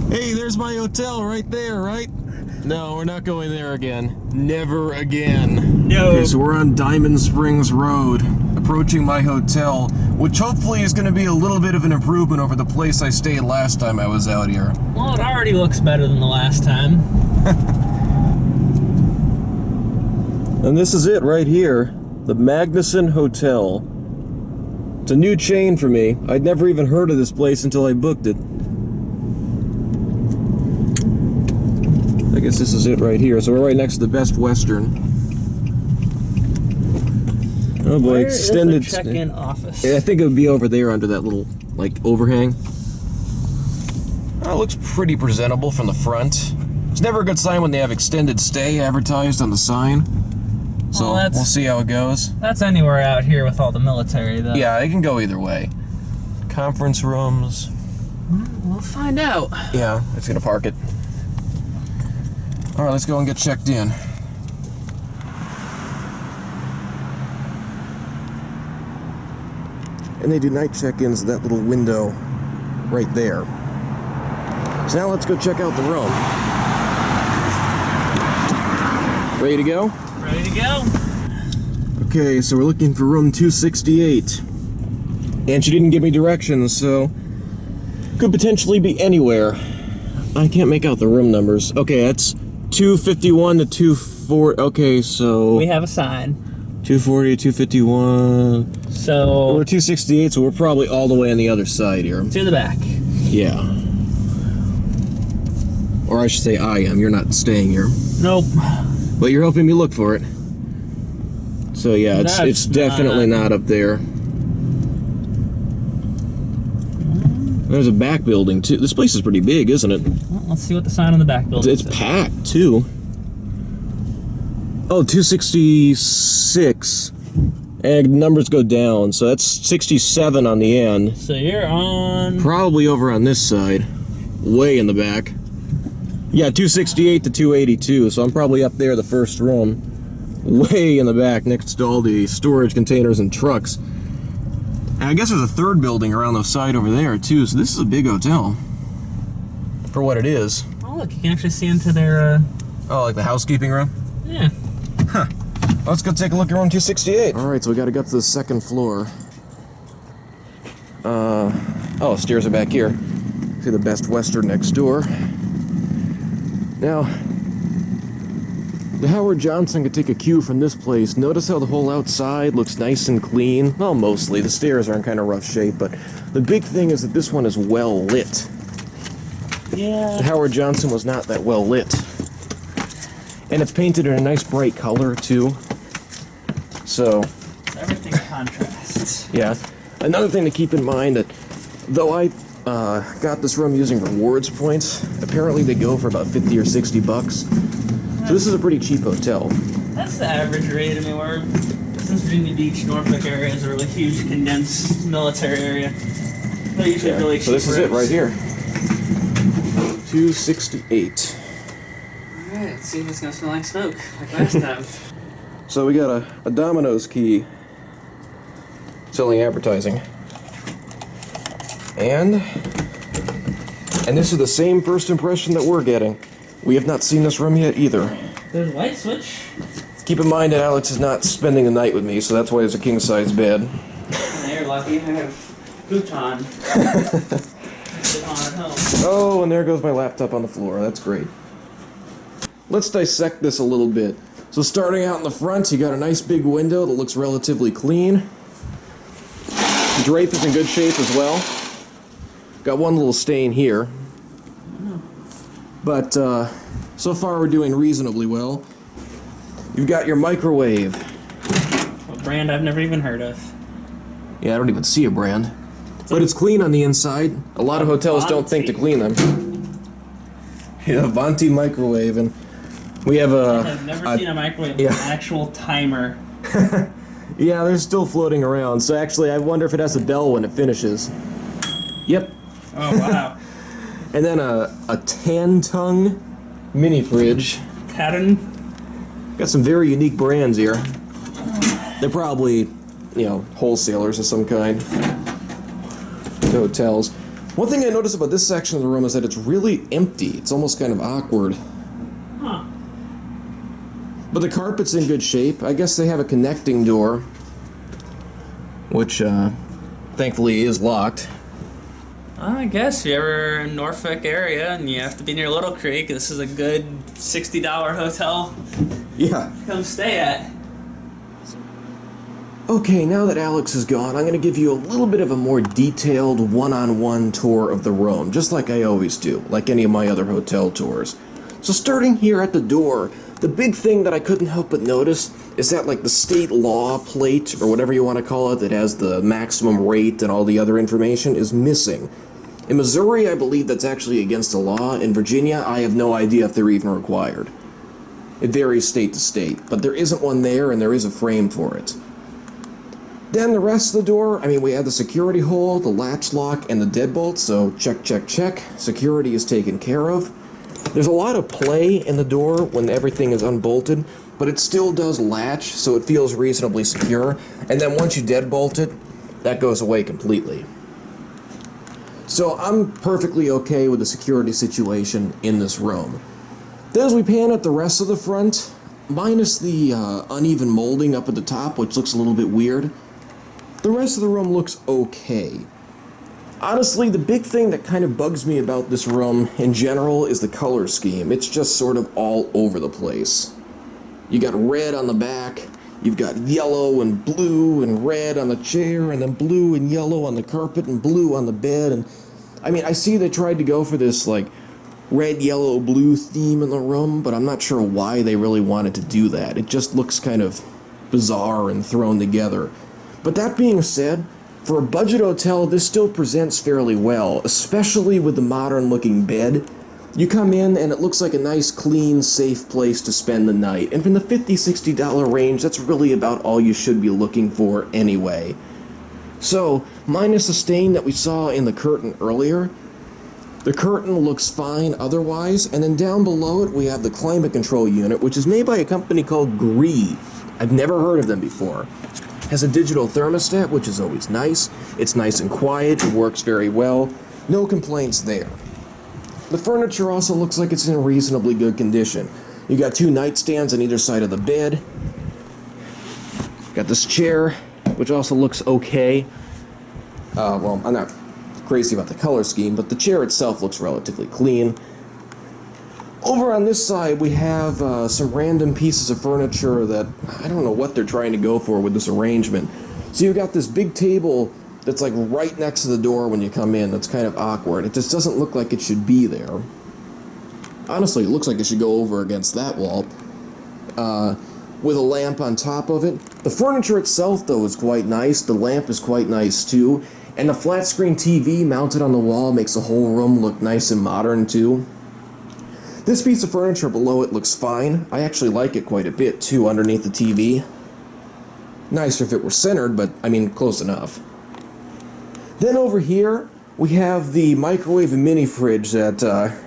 Hey, there's my hotel right there, right? No, we're not going there again. Never again. No. Okay, so we're on Diamond Springs Road, approaching my hotel, which hopefully is going to be a little bit of an improvement over the place I stayed last time I was out here. Well, it already looks better than the last time. And this is it right here, the Magnuson Hotel. It's a new chain for me. I'd never even heard of this place until I booked it. I guess this is it right here. So we're right next to the Best Western. Oh boy, Where extended is the check-in office? I think it would be over there under that little, like, overhang. Oh, it looks pretty presentable from the front. It's never a good sign when they have extended stay advertised on the sign. So Well, we'll see how it goes. That's anywhere out here with all the military, though. Yeah, it can go either way. Conference rooms. We'll find out. Yeah, it's gonna park it. All right, let's go and get checked in. And they do night check-ins at that little window right there. So now let's go check out the room. Ready to go? Ready to go? Okay, so we're looking for room 268. And she didn't give me directions, so could potentially be anywhere. I can't make out the room numbers. Okay, that's 251 to 240. Okay, so We have a sign. 240 to 251. So, We're 268, so we're probably all the way on the other side here. to the back. Yeah. Or I should say I am. You're not staying here. Nope. But you're helping me look for it. So yeah, it's definitely not up there. There's a back building too. This place is pretty big, isn't it? Well, let's see what the sign on the back building It's says. packed too. Oh, 266. And numbers go down, so that's 67 on the end. So you're on... Probably over on this side. Way in the back. Yeah, 268 to 282, so I'm probably up there, the first room. Way in the back, next to all the storage containers and trucks. And I guess there's a third building around the side over there, too, so this is a big hotel. For what it is. Oh, look, you can actually see into their, Oh, like the housekeeping room? Yeah. Huh. Let's go take a look at room 268. Alright, so we gotta go up to the second floor. Oh, stairs are back here. See the Best Western next door. Now, the Howard Johnson could take a cue from this place. Notice how the whole outside looks nice and clean? Well, mostly. The stairs are in kind of rough shape, but the big thing is that this one is well lit. Yeah. The Howard Johnson was not that well lit. And it's painted in a nice bright color, too. So, Everything contrasts. yeah. Another thing to keep in mind that though I got this room using rewards points, apparently they go for about 50 or 60 bucks. So this is a pretty cheap hotel. That's the average rate. I mean, we're... Since Virginia Beach, Norfolk area is a really huge, condensed military area. They're usually really cheap. So this is it rates. right here. 268. Alright, let's see if it's gonna smell like smoke, like last time. So we got a Domino's key selling advertising. And this is the same first impression that we're getting. We have not seen this room yet either. There's a light switch. Keep in mind that Alex is not spending the night with me, so that's why there's a king-size bed. Yeah, you're lucky. I have futon. Sit on at home. Oh, and there goes my laptop on the floor. That's great. Let's dissect this a little bit. So starting out in the front, you got a nice big window that looks relatively clean. The drape is in good shape as well. Got one little stain here. But so far we're doing reasonably well. You've got your microwave. A brand I've never even heard of. Yeah, I don't even see a brand. But it's clean on the inside. A lot of hotels don't think to clean them. Yeah, Vanti microwave, and we have I've never seen a microwave with an actual timer. Yeah, they're still floating around. So actually, I wonder if it has a bell when it finishes. Yep. Oh, wow. And then a Tan-Tongue mini fridge. Pattern. Got some very unique brands here. They're probably, wholesalers of some kind. The hotels. One thing I noticed about this section of the room is that it's really empty. It's almost kind of awkward. Huh. But the carpet's in good shape. I guess they have a connecting door, which thankfully is locked. I guess if you're ever in Norfolk area and you have to be near Little Creek, this is a good $60 hotel Yeah. to come stay at. Okay, now that Alex is gone, I'm going to give you a little bit of a more detailed one-on-one tour of the room, just like I always do, like any of my other hotel tours. So starting here at the door, the big thing that I couldn't help but notice is that like the state law plate, or whatever you want to call it, that has the maximum rate and all the other information is missing. In Missouri, I believe that's actually against the law. In Virginia, I have no idea if they're even required. It varies state to state, but there isn't one there and there is a frame for it. Then the rest of the door, I mean, we have the security hole, the latch lock, and the deadbolt, so check, check, check. Security is taken care of. There's a lot of play in the door when everything is unbolted, but it still does latch, so it feels reasonably secure. And then once you deadbolt it, that goes away completely. So I'm perfectly okay with the security situation in this room. Then as we pan at the rest of the front, minus the uneven molding up at the top, which looks a little bit weird, the rest of the room looks okay. Honestly, the big thing that kind of bugs me about this room in general is the color scheme. It's just sort of all over the place. You got red on the back, you've got yellow and blue and red on the chair, and then blue and yellow on the carpet and blue on the bed. And I mean, I see they tried to go for this like red, yellow, blue theme in the room, but I'm not sure why they really wanted to do that. It just looks kind of bizarre and thrown together. But that being said, for a budget hotel, this still presents fairly well, especially with the modern-looking bed. You come in and it looks like a nice, clean, safe place to spend the night. And from the $50, $60 range, that's really about all you should be looking for anyway. So, minus the stain that we saw in the curtain earlier, the curtain looks fine otherwise. And then down below it, we have the climate control unit, which is made by a company called Gree. I've never heard of them before. Has a digital thermostat, which is always nice. It's nice and quiet, it works very well. No complaints there. The furniture also looks like it's in reasonably good condition. You got two nightstands on either side of the bed. Got this chair, which also looks okay. Well, I'm not crazy about the color scheme, but the chair itself looks relatively clean. Over on this side, we have some random pieces of furniture that I don't know what they're trying to go for with this arrangement. So you've got this big table that's like right next to the door when you come in. That's kind of awkward. It just doesn't look like it should be there. Honestly, it looks like it should go over against that wall with a lamp on top of it. The furniture itself, though, is quite nice. The lamp is quite nice, too. And the flat screen TV mounted on the wall makes the whole room look nice and modern, too. This piece of furniture below it looks fine. I actually like it quite a bit, too, underneath the TV. Nicer if it were centered, but, I mean, close enough. Then over here, we have the microwave and mini fridge that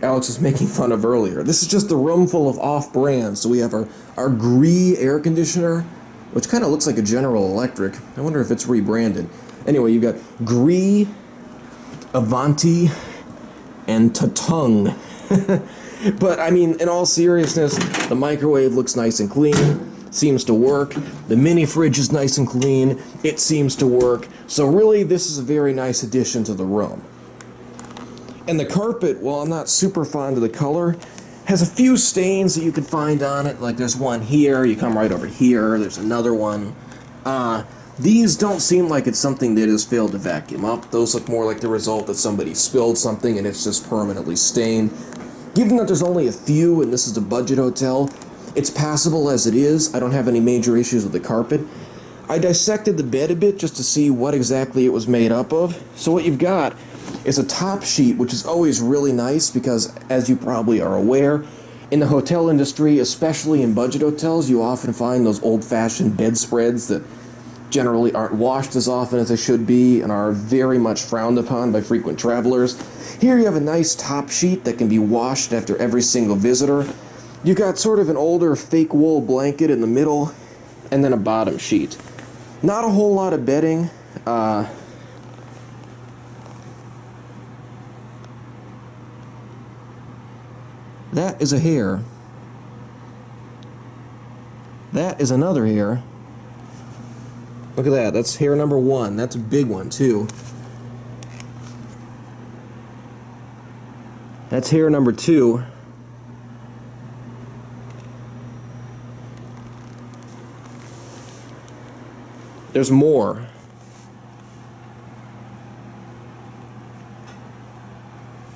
Alex was making fun of earlier. This is just a room full of off-brand. So we have our Gree air conditioner, which kind of looks like a General Electric. I wonder if it's rebranded. Anyway, you've got Gree, Avanti, and Tatung. But, I mean, in all seriousness, the microwave looks nice and clean, seems to work. The mini fridge is nice and clean, it seems to work. So really, this is a very nice addition to the room. And the carpet, while I'm not super fond of the color, has a few stains that you can find on it. Like there's one here, you come right over here, there's another one. These don't seem like it's something that has failed to vacuum up. Those look more like the result that somebody spilled something and it's just permanently stained. Given that there's only a few and this is a budget hotel, it's passable as it is. I don't have any major issues with the carpet. I dissected the bed a bit just to see what exactly it was made up of. So what you've got is a top sheet, which is always really nice because, as you probably are aware, in the hotel industry, especially in budget hotels, you often find those old-fashioned bedspreads that generally aren't washed as often as they should be and are very much frowned upon by frequent travelers. Here you have a nice top sheet that can be washed after every single visitor. You've got sort of an older fake wool blanket in the middle, and then a bottom sheet. Not a whole lot of bedding. That is a hair. That is another hair. Look at that. That's hair number 1. That's a big one, too. That's hair number 2. There's more.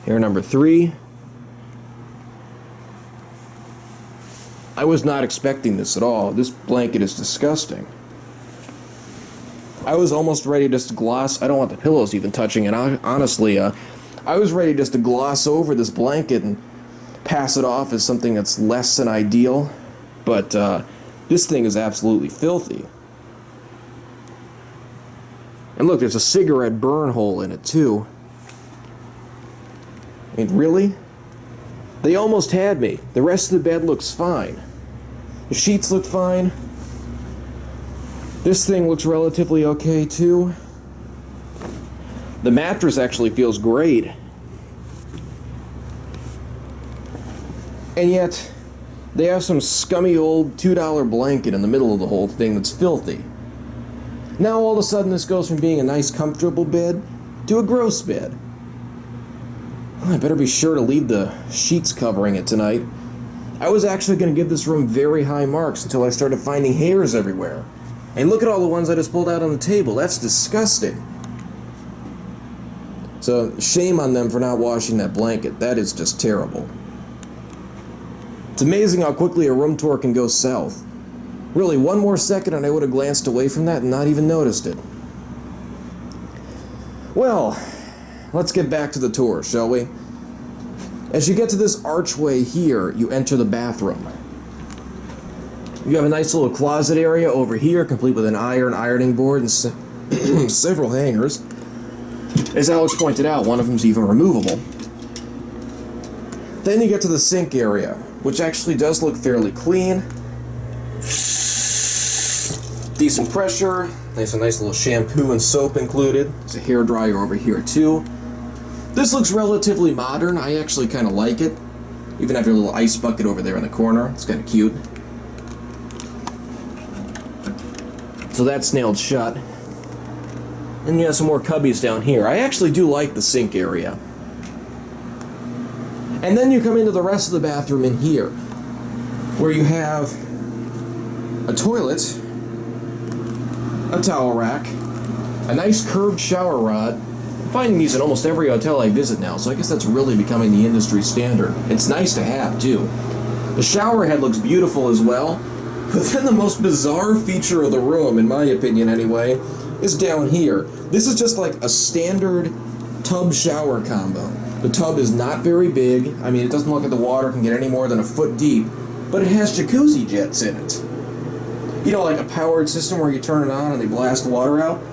Hair number 3. I was not expecting this at all. This blanket is disgusting. I was almost ready just to gloss. I don't want the pillows even touching it. Honestly, I was ready just to gloss over this blanket and pass it off as something that's less than ideal. But this thing is absolutely filthy. And look, there's a cigarette burn hole in it too. I mean, really? They almost had me. The rest of the bed looks fine. The sheets look fine. This thing looks relatively okay too. The mattress actually feels great. And yet, they have some scummy old $2 blanket in the middle of the whole thing that's filthy. Now all of a sudden this goes from being a nice comfortable bed to a gross bed. Well, I better be sure to leave the sheets covering it tonight. I was actually going to give this room very high marks until I started finding hairs everywhere. And look at all the ones I just pulled out on the table. That's disgusting. So shame on them for not washing that blanket. That is just terrible. It's amazing how quickly a room tour can go south. Really, one more second and I would have glanced away from that and not even noticed it. Well, let's get back to the tour, shall we? As you get to this archway here, you enter the bathroom. You have a nice little closet area over here, complete with an ironing board and several hangers. As Alex pointed out, one of them's even removable. Then you get to the sink area, which actually does look fairly clean. Decent pressure, nice little shampoo and soap included. There's a hairdryer over here too. This looks relatively modern. I actually kind of like it. Even have your little ice bucket over there in the corner. It's kind of cute. So that's nailed shut. And you have some more cubbies down here. I actually do like the sink area. And then you come into the rest of the bathroom in here, where you have a toilet, a towel rack, a nice curved shower rod. I'm finding these in almost every hotel I visit now, so I guess that's really becoming the industry standard. It's nice to have, too. The shower head looks beautiful as well, but then the most bizarre feature of the room, in my opinion anyway, is down here. This is just like a standard tub shower combo. The tub is not very big. I mean, it doesn't look like the water can get any more than a foot deep, but it has jacuzzi jets in it. You know, like a powered system where you turn it on and they blast water out?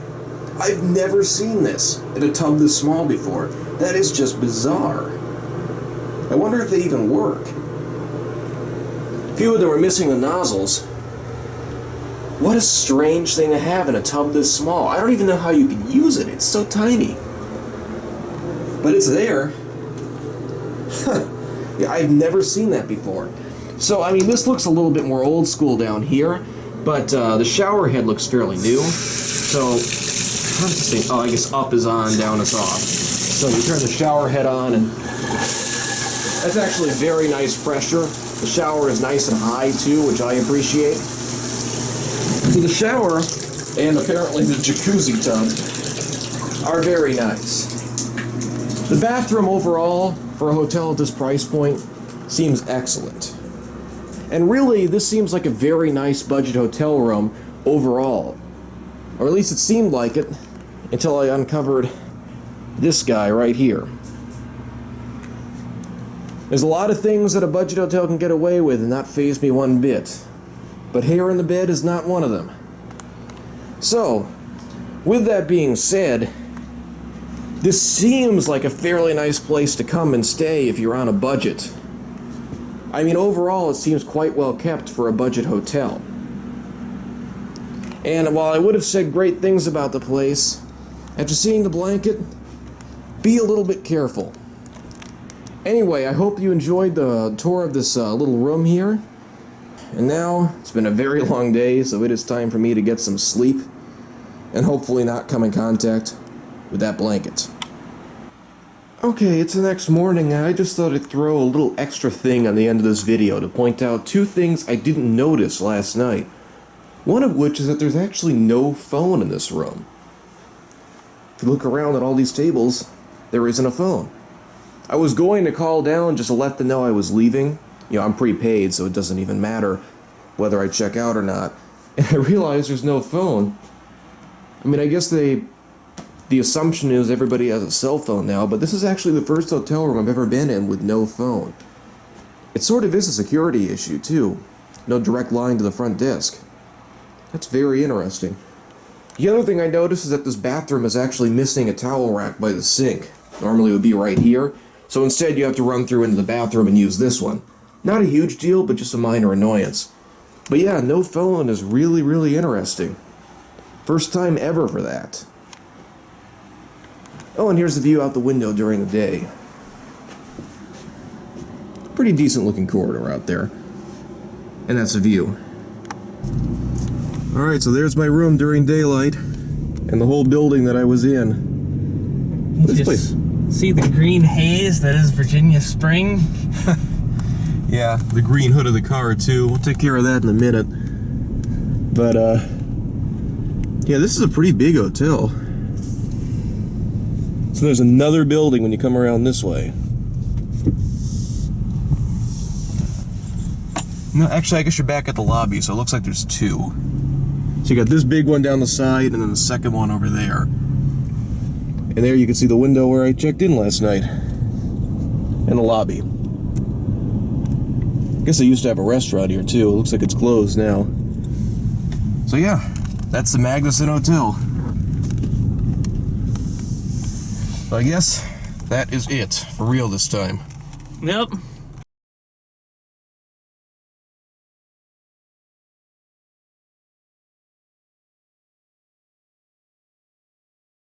I've never seen this in a tub this small before. That is just bizarre. I wonder if they even work. A few of them are missing the nozzles. What a strange thing to have in a tub this small. I don't even know how you can use it. It's so tiny. But it's there. Yeah, I've never seen that before. So, I mean, this looks a little bit more old school down here, but the shower head looks fairly new. So, oh, I guess up is on, down is off. So you turn the shower head on, and that's actually very nice pressure. The shower is nice and high, too, which I appreciate. So the shower, and apparently the jacuzzi tub, are very nice. The bathroom overall, for a hotel at this price point, seems excellent. And really, this seems like a very nice budget hotel room overall. Or at least it seemed like it, until I uncovered this guy right here. There's a lot of things that a budget hotel can get away with and not faze me one bit. But hair in the bed is not one of them. So, with that being said, this seems like a fairly nice place to come and stay if you're on a budget. I mean, overall, it seems quite well kept for a budget hotel. And while I would have said great things about the place, after seeing the blanket, be a little bit careful. Anyway, I hope you enjoyed the tour of this little room here. And now, it's been a very long day, so it is time for me to get some sleep. And hopefully not come in contact with that blanket. Okay, it's the next morning, and I just thought I'd throw a little extra thing on the end of this video to point out 2 things I didn't notice last night. One of which is that there's actually no phone in this room. If you look around at all these tables, there isn't a phone. I was going to call down just to let them know I was leaving. You know, I'm prepaid, so it doesn't even matter whether I check out or not. And I realized there's no phone. I mean, I guess the assumption is everybody has a cell phone now, but this is actually the first hotel room I've ever been in with no phone. It sort of is a security issue, too. No direct line to the front desk. That's very interesting. The other thing I noticed is that this bathroom is actually missing a towel rack by the sink. Normally it would be right here, so instead you have to run through into the bathroom and use this one. Not a huge deal, but just a minor annoyance. But yeah, no phone is really, really interesting. First time ever for that. Oh, and here's the view out the window during the day. Pretty decent looking corridor out there. And that's the view. Alright, so there's my room during daylight. And the whole building that I was in. This place. See the green haze that is Virginia Spring? Yeah, the green hood of the car too. We'll take care of that in a minute. But, yeah, this is a pretty big hotel. So there's another building when you come around this way. No, actually, I guess you're back at the lobby, so it looks like there's 2. So you got this big one down the side, and then the second one over there. And there you can see the window where I checked in last night. And the lobby. I guess they used to have a restaurant here too. It looks like it's closed now. So yeah, that's the Magnuson Hotel. So I guess that is it for real this time. Yep.